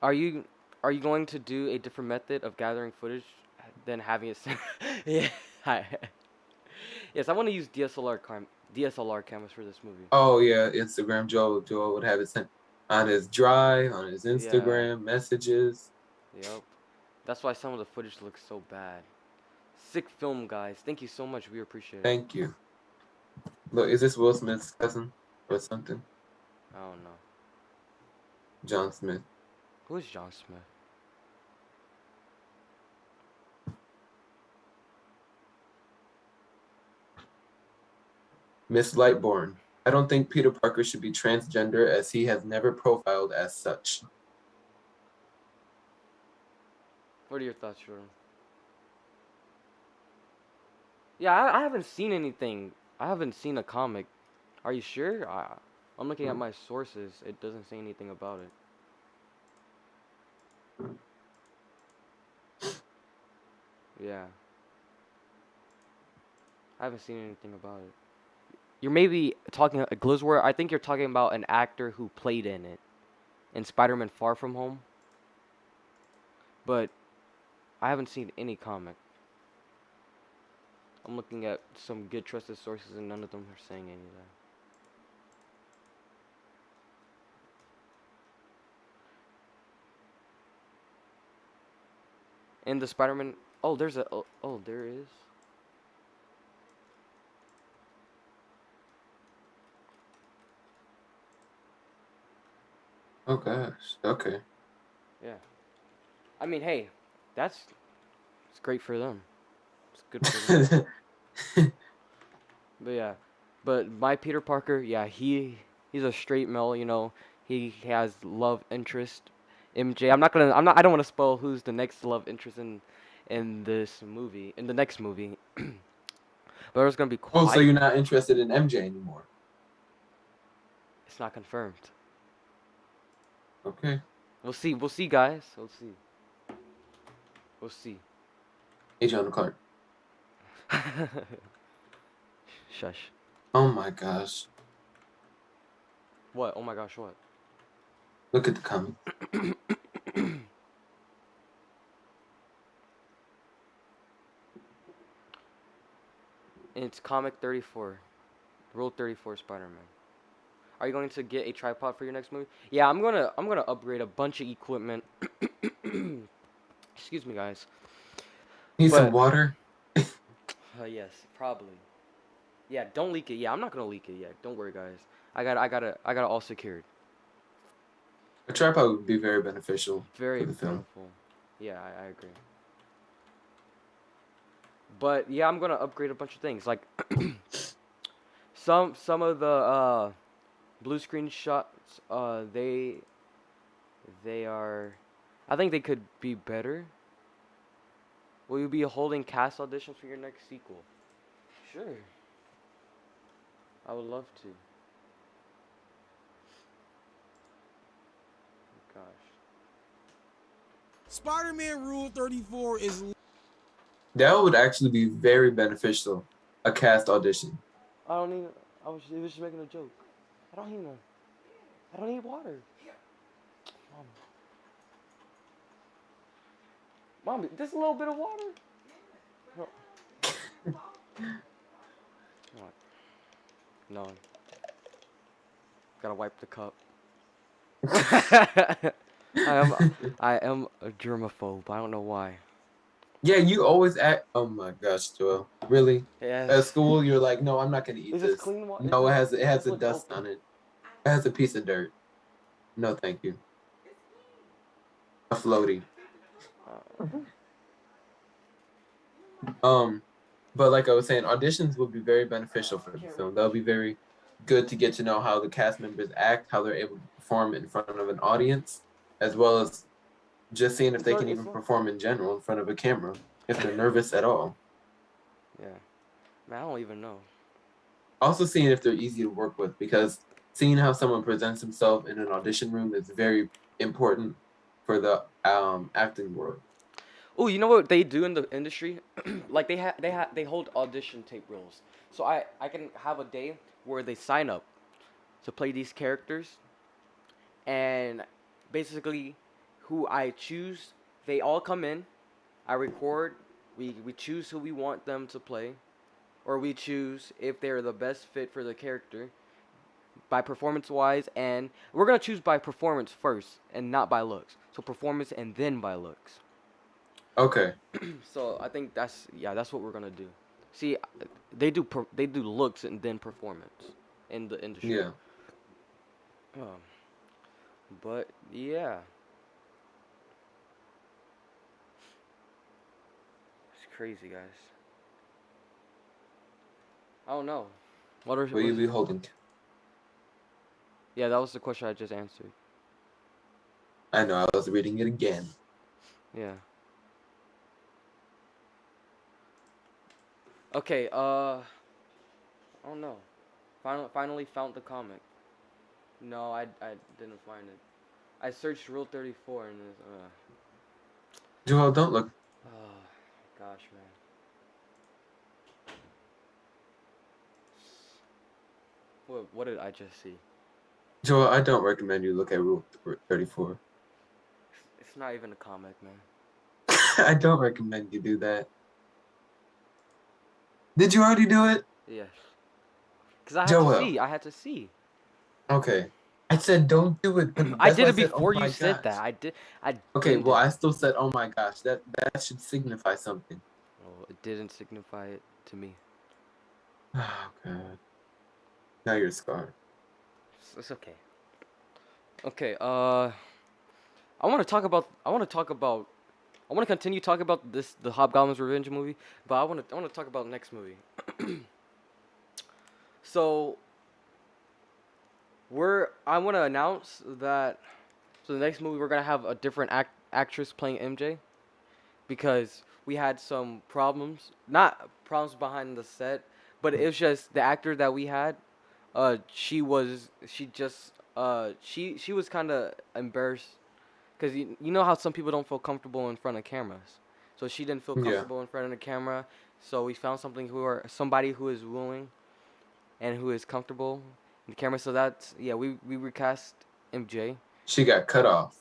Are you are you going to do a different method of gathering footage than having it sent? Yeah. Hi. Yes, I want to use DSLR cameras for this movie. Oh yeah, Instagram Joel would have it sent on his drive, on his Yeah. Instagram messages. Yep. That's why some of the footage looks so bad. Sick film, guys. Thank you so much. We appreciate it. Thank you. Look, is this Will Smith's cousin or something? I don't know. John Smith. Who is John Smith? Miss Lightborn. I don't think Peter Parker should be transgender as he has never profiled as such. What are your thoughts, Jordan? Yeah, I haven't seen anything. I haven't seen a comic. Are you sure? I'm looking at my sources. It doesn't say anything about it. Yeah. I haven't seen anything about it. You're maybe talking Glizzard. I think you're talking about an actor who played in it, in Spider-Man: Far From Home. But I haven't seen any comic. I'm looking at some good trusted sources, and none of them are saying anything. In the Spider-Man, oh, there's a, oh, there is. Oh gosh. Okay. Yeah. I mean, hey, that's it's great for them. It's good for them. But yeah, but my Peter Parker, yeah, he's a straight male. You know, he has love interest. MJ. I don't want to spoil who's the next love interest in this movie, in the next movie. But it's gonna be Oh, so quite. you're not interested in MJ anymore? It's not confirmed. Okay. We'll see. We'll see, guys. We'll see. We'll see. Agent Clark. Shush. Oh my gosh. What? Oh my gosh, what? Look at the comic. It's comic 34. Rule 34 Spider-Man. Are you going to get a tripod for your next movie? Yeah, I'm gonna upgrade a bunch of equipment. Excuse me, guys. Need some But water? yes, probably. Yeah, don't leak it. Yeah, I'm not gonna leak it yet. Don't worry, guys. I got it all secured. A tripod would be very beneficial for Very the film. beautiful. Yeah, I agree. But yeah, I'm gonna upgrade a bunch of things. Like some of the blue screen shots, they are. I think they could be better. Will you be holding cast auditions for your next sequel? Sure. I would love to. Gosh. Spider-Man Rule 34 is That would actually be very beneficial. A cast audition. I don't even. It was just making a joke. I don't even. I don't need water. Mom, just a little bit of water. No. What? No. Gotta wipe the cup. I am a germaphobe. I don't know why. Yeah, you always act. Oh my gosh, Joel. Really? Yes. At school, you're like, no, I'm not gonna eat Is this this. clean water? No, it has This a looks dust open. on it. It has a piece of dirt. No, thank you. A floaty. Uh, Um, but like I was saying, auditions would be very beneficial for the film. That'll be very good to get to know how the cast members act, how they're able to perform in front of an audience, as well as just seeing if they can even perform in general in front of a camera, if they're nervous at all. yeah. Man, I don't even know. Also seeing if they're easy to work with, because seeing how someone presents himself in an audition room is very important for the acting world. Oh, you know what they do in the industry? Like they hold audition tape reels. So I can have a day where they sign up to play these characters, and basically who I choose, they all come in. I record. We choose who we want them to play, or we choose if they're the best fit for the character by performance wise, and we're gonna choose by performance first and not by looks. So performance and then by looks. Okay. So I think that's what we're gonna do. See, they do looks and then performance in the industry. Yeah. Um, but yeah, it's crazy, guys. I don't know. Will you be holding? Yeah, that was the question I just answered. I know, I was reading it again. Yeah. Okay. I don't know. Finally found the comic. No, I didn't find it. I searched Rule 34 and it's Joel, don't look. oh gosh, man. What did I just see? Joel, I don't recommend you look at Rule 34. It's not even a comic, man. I don't recommend you do that. Did you already do it? Yes. Because I had to Joel. see. I had to see. Okay. I said don't do it, but I that's why did I it said, oh before you my said gosh. that. I Okay, did well, it. I still said, oh my gosh. That should signify something. Oh, it didn't signify it to me. Oh, God. Now you're scarred. It's okay. Okay. I want to talk about. I want to talk about. I want to continue talking about this, the Hobgoblins Revenge movie, but I want to talk about the next movie. So I want to announce that. So the next movie we're gonna have a different actress playing MJ because we had some problems, not problems behind the set, but it was just the actor that we had. She was kind of embarrassed because you know how some people don't feel comfortable in front of cameras, so she didn't feel Yeah. comfortable in front of the camera. So we found somebody who is willing and who is comfortable in the camera. So that's yeah, we recast MJ. She got cut off.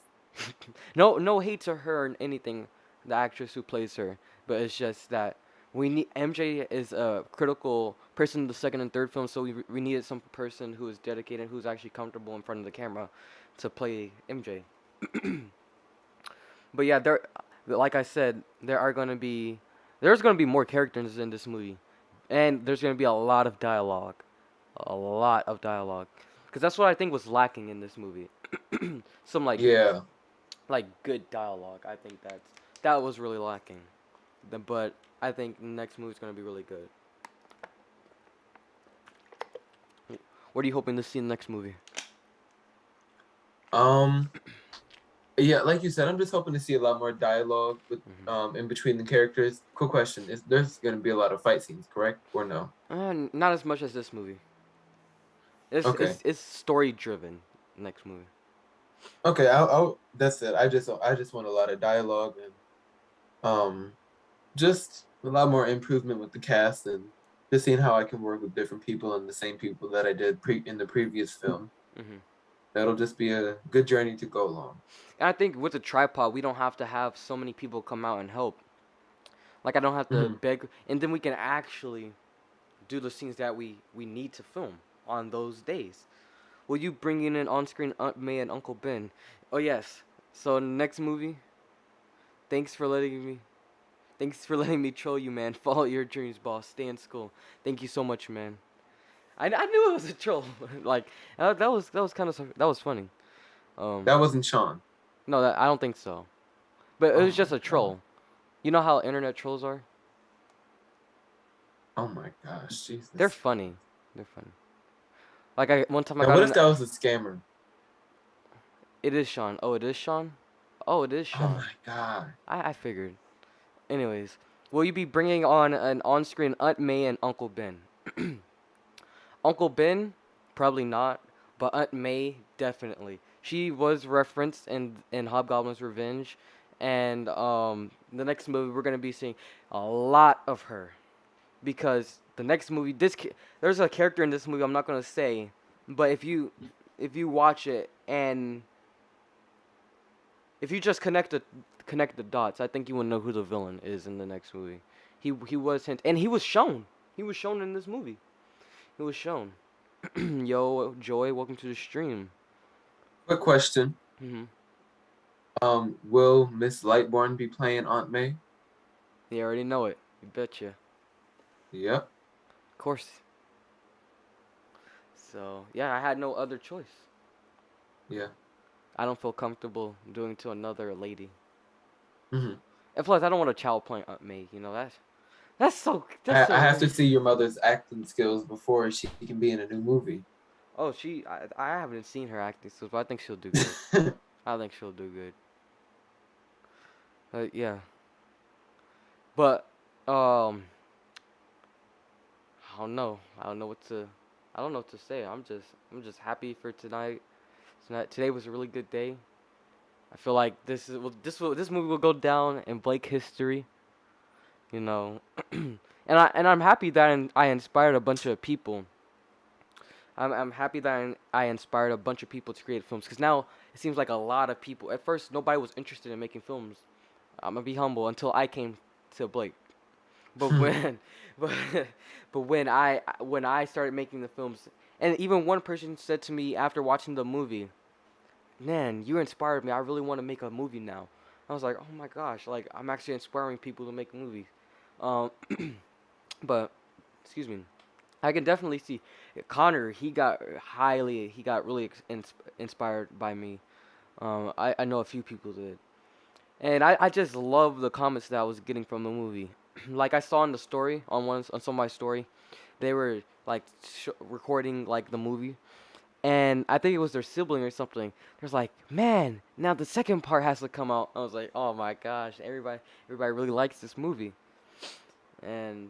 No hate to her and anything, the actress who plays her, but it's just that we need MJ is a critical person in the second and third film, so we needed some person who is dedicated, who's actually comfortable in front of the camera, to play MJ. But yeah, like I said, there's gonna be more characters in this movie, and there's gonna be a lot of dialogue, because that's what I think was lacking in this movie. Some Yeah. good dialogue. I think that was really lacking. But I think the next movie's gonna be really good. What are you hoping to see in the next movie? Um, yeah, like you said, I'm just hoping to see a lot more dialogue with Hmm. in between the characters. Quick question: Is there's gonna be a lot of fight scenes, correct or no? Not as much as this movie. Okay. It's story driven. Next movie. Okay, that's it. I just want a lot of dialogue and um just a lot more improvement with the cast and just seeing how I can work with different people and the same people that I did in the previous film. Hmm. That'll just be a good journey to go along. And I think with the tripod, we don't have to have so many people come out and help. Like I don't have to Hmm. beg, and then we can actually do the scenes that we need to film on those days. Will you bring in on-screen Aunt May and Uncle Ben? Oh yes. So next movie. Thanks for letting me. Thanks for letting me troll you, man. Follow your dreams, boss. Stay in school. Thank you so much, man. I knew it was a troll. Like that was kind of that was funny. Um, That wasn't Sean. no, I don't think so. But it Oh was just my a god. troll. You know how internet trolls are? Oh my gosh, They're Jesus. funny. They're funny. Like I one time I Now, got what if in. that was a scammer? It is Sean. Oh, it is Sean. Oh, it is Oh Sean. my god. I figured. Anyways, will you be bringing on an on-screen Aunt May and Uncle Ben? Uncle Ben, probably not, but Aunt May definitely. She was referenced in Hobgoblin's Revenge, and the next movie we're gonna be seeing a lot of her because the next movie there's a character in this movie I'm not gonna say, but if you watch it and if you just connect the dots, I think you will know who the villain is in the next movie. He was hint and he was shown. He was shown in this movie. He was shown. Yo, Joy, welcome to the stream. Quick question. Hmm. Will Miss Lightborn be playing Aunt May? You already know it. You betcha. Of Yep. course. So yeah, I had no other choice. Yeah. I don't feel comfortable doing to another lady. Hmm. And plus, I don't want a child playing Aunt May. You know that's I so have to weird. see your mother's acting skills before she can be in a new movie. Oh, I haven't seen her acting skills, but I think she'll do good. I think she'll do good. Yeah, but um, I don't know. I don't know what to. I don't know what to say. I'm just happy for tonight. Today was a really good day. I feel like this movie will go down in Blake history. You know, and I'm happy that I inspired a bunch of people. I'm happy that I inspired a bunch of people to create films because now it seems like a lot of people. At first, nobody was interested in making films. I'm gonna be humble until I came to Blake. But when, but, but when I started making the films, and even one person said to me after watching the movie, "Man, you inspired me. I really want to make a movie now." I was like, "Oh my gosh! Like I'm actually inspiring people to make movies." Um, but excuse me, I can definitely see Connor. He got really inspired by me. I know a few people did. And I just love the comments that I was getting from the movie. Like I saw in the story on some of my story, they were like recording like the movie, and I think it was their sibling or something. There's like, man, now the second part has to come out. I was like, oh my gosh, everybody really likes this movie, and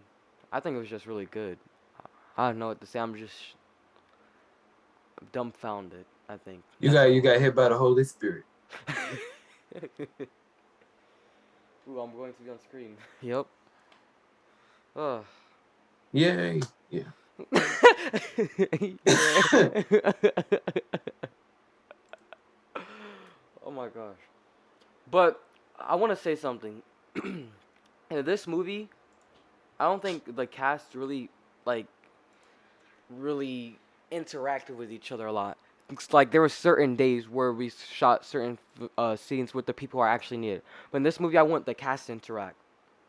I think it was just really good. I don't know what to say. I'm just dumbfounded. I think You got hit by the Holy Spirit. Ooh, I'm going to be on screen. Yep. Ugh. Yay. Yeah. Yeah. Oh my gosh. But I want to say something. In this movie, I don't think the cast like really interacted with each other a lot. It's like there were certain days where we shot certain scenes with the people who are actually needed. But in this movie, I want the cast to interact.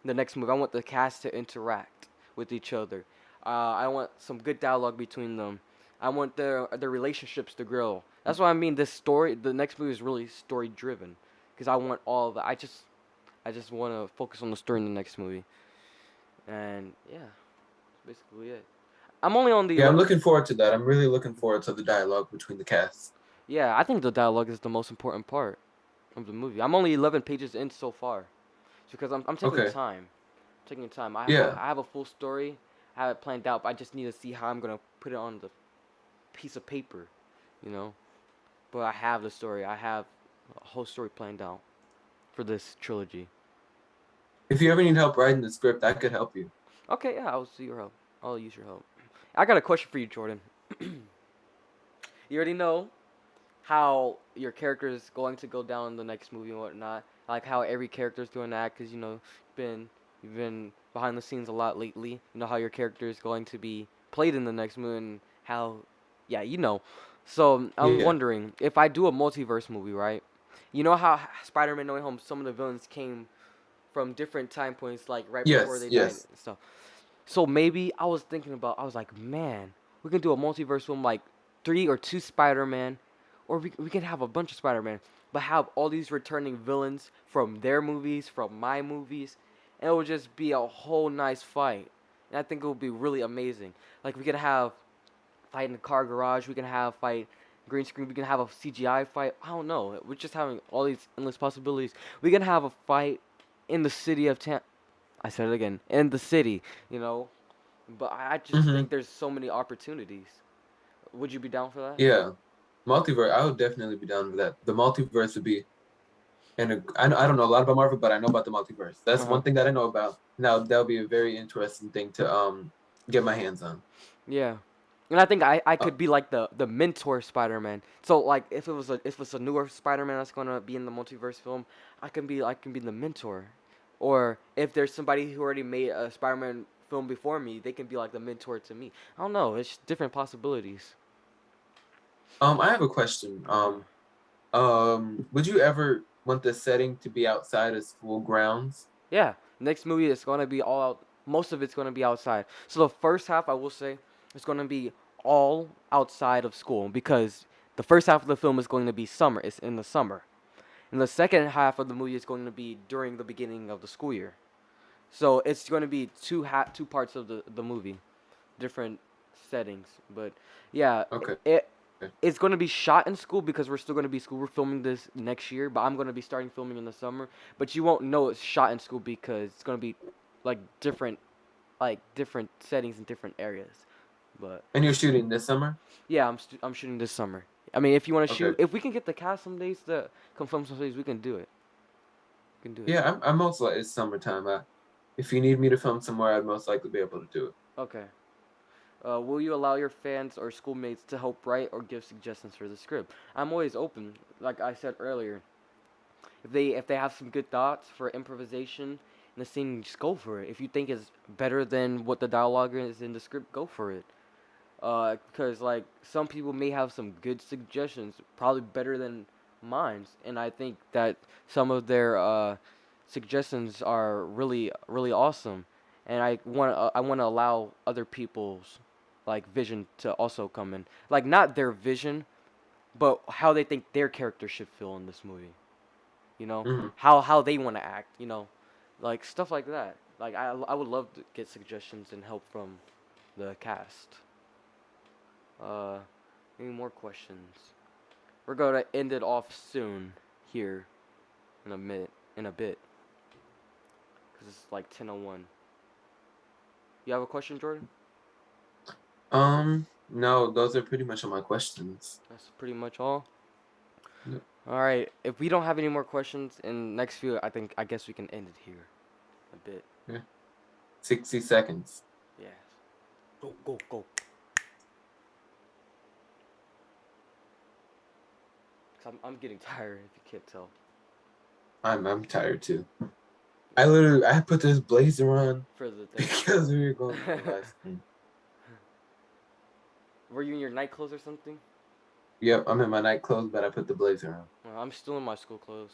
The next movie, I want the cast to interact with each other. I want some good dialogue between them. I want their relationships to grow. That's what I mean. This story, the next movie is really story driven, because I want all of that. I just want to focus on the story in the next movie. And yeah, that's basically it. I'm only on the Yeah, I'm 11th. looking forward to that. I'm really looking forward to the dialogue between the cast. Yeah, I think the dialogue is the most important part of the movie. I'm only 11 pages in so far, because I'm taking Okay. time. Taking time. Yeah. I have a full story. I have it planned out, but I just need to see how I'm gonna put it on the piece of paper, you know. But I have the story. I have a whole story planned out for this trilogy. If you ever need help writing the script, I could help you. Okay, yeah, I'll see your help. I'll use your help. I got a question for you, Jordan. You already know how your character is going to go down in the next movie and whatnot. Like how every character is going to act, because been you've been behind the scenes a lot lately. You know how your character is going to be played in the next movie and how, yeah, you know. So I'm Yeah. wondering if I do a multiverse movie, right? You know how Spider-Man No Way Home, some of the villains came from different time points, like right before Yes. they died Yes. and stuff. So maybe I was thinking about, I was like, man, we can do a multiverse film like three or two Spider-Man, or we can have a bunch of Spider-Man, but have all these returning villains from their movies, from my movies, and it would just be a whole nice fight. And I think it would be really amazing. Like we could have fight in the car garage, we can have fight green screen, we can have a CGI fight. I don't know. We're just having all these endless possibilities. We can have a fight in the city of I said it again. In the city, you know. But I just Mm-hmm. think there's so many opportunities. Would you be down for that? Yeah. Multiverse. I would definitely be down with that. The multiverse would be, and I don't know a lot about Marvel, but I know about the multiverse. That's Uh huh. one thing that I know about. Now that'll be a very interesting thing to get my hands on. Yeah. And I think I Uh, could be like the mentor Spider-Man. So like if it's a newer Spider-Man that's gonna be in the multiverse film, I can be the mentor. Or if there's somebody who already made a Spider-Man film before me, they can be like the mentor to me. I don't know. It's different possibilities. I have a question. Uh huh. Would you ever want the setting to be outside of school grounds? Yeah, next movie is gonna be all out. Most of it's gonna be outside. So the first half, I will say, is gonna be all outside of school because the first half of the film is going to be summer. It's in the summer, and the second half of the movie is going to be during the beginning of the school year. So it's going to be two parts of the movie, different settings. But yeah, Okay. it's going to be shot in school because we're still going to be school. We're filming this next year, but I'm going to be starting filming in the summer. But you won't know it's shot in school because it's going to be like different settings in different areas. But And you're shooting this summer? yeah, I'm shooting this summer. I mean, if you want to Okay. shoot, if we can get the cast some days to come film some days, we can do it. We can do it. Yeah, I'm most likely it's summertime. If you need me to film somewhere, I'd most likely be able to do it. Okay. Will you allow your fans or schoolmates to help write or give suggestions for the script? I'm always open. Like I said earlier, if they have some good thoughts for improvisation in the scene, just go for it. If you think it's better than what the dialogue is in the script, go for it. Because like some people may have some good suggestions, probably better than mine's, and I think that some of their suggestions are really awesome, and I want to allow other people's like vision to also come in, like not their vision, but how they think their character should feel in this movie. You know, Hmm. how they want to act. You know, like stuff like that. Like I would love to get suggestions and help from the cast. Uh, any more questions? We're gonna end it off soon here in a bit, cause it's like 10:01. You have a question, Jordan? No, those are pretty much all my questions. That's pretty much all. Yep. All right. If we don't have any more questions in next few, I guess we can end it here a bit. Yeah. 60 seconds. Yeah. Go go go. 'Cause I'm getting tired if you can't tell. I'm tired too. I put this blazer on For the thing. because we were going to the live stream. Were you in your night clothes or something? Yep, I'm in my night clothes, but I put the blazer on. Well, I'm still in my school clothes.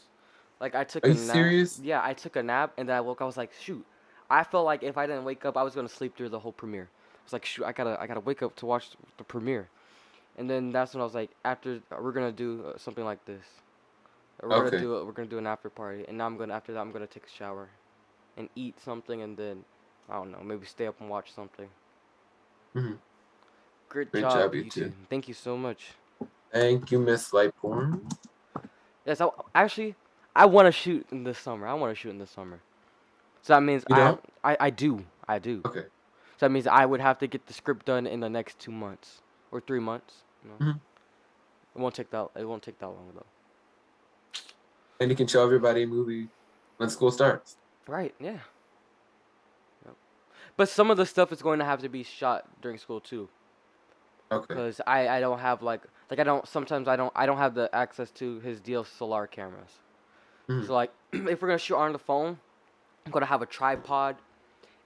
Like I took Are a you nap. serious? Yeah, I took a nap and then I woke up. I was like, shoot. I felt like if I didn't wake up, I was gonna sleep through the whole premiere. I was like, shoot, I gotta wake up to watch the premiere. And then that's when I was like, after we're gonna do something like this. Okay. We're gonna do an after party, and now after that I'm gonna take a shower, and eat something, and then I don't know, maybe stay up and watch something. Hmm. Great Great job, job, you you two. two. Thank you so much. Thank you, Miss Lightborn. Yes, actually, I want to shoot in this summer. So that means You don't? I do. Okay. So that means I would have to get the script done in the next 2 months or 3 months. You know? Mhm. It won't take that. It won't take that long though. And you can show everybody a movie when school starts. Right? Yeah. Yep. But some of the stuff is going to have to be shot during school too, Okay. cause I don't have like I don't sometimes I don't have the access to his DSLR cameras. Mhm. So like if we're gonna shoot on the phone, I'm gonna have a tripod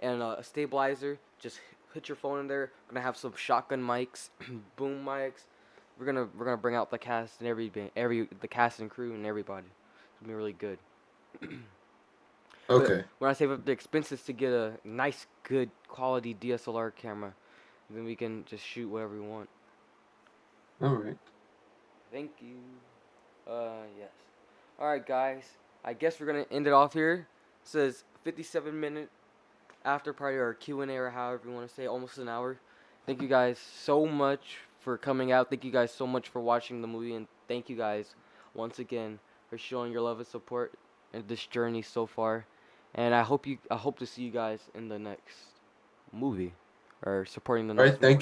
and a stabilizer. Just put your phone in there. We're gonna have some shotgun mics, boom mics. We're gonna bring out the cast and the cast and crew and everybody. It's gonna be really good. But Okay. when I save up the expenses to get a nice, good quality DSLR camera, then we can just shoot whatever we want. All right. Thank you. Yes. All right, guys. I guess we're gonna end it off here. It says 57-minute after party or Q&A or however you want to say, almost an hour. Thank you guys so much for coming out. Thank you guys so much for watching the movie, and thank you guys once again for showing your love and support in this journey so far. And I hope to see you guys in the next movie or supporting the All right. next movie. Thank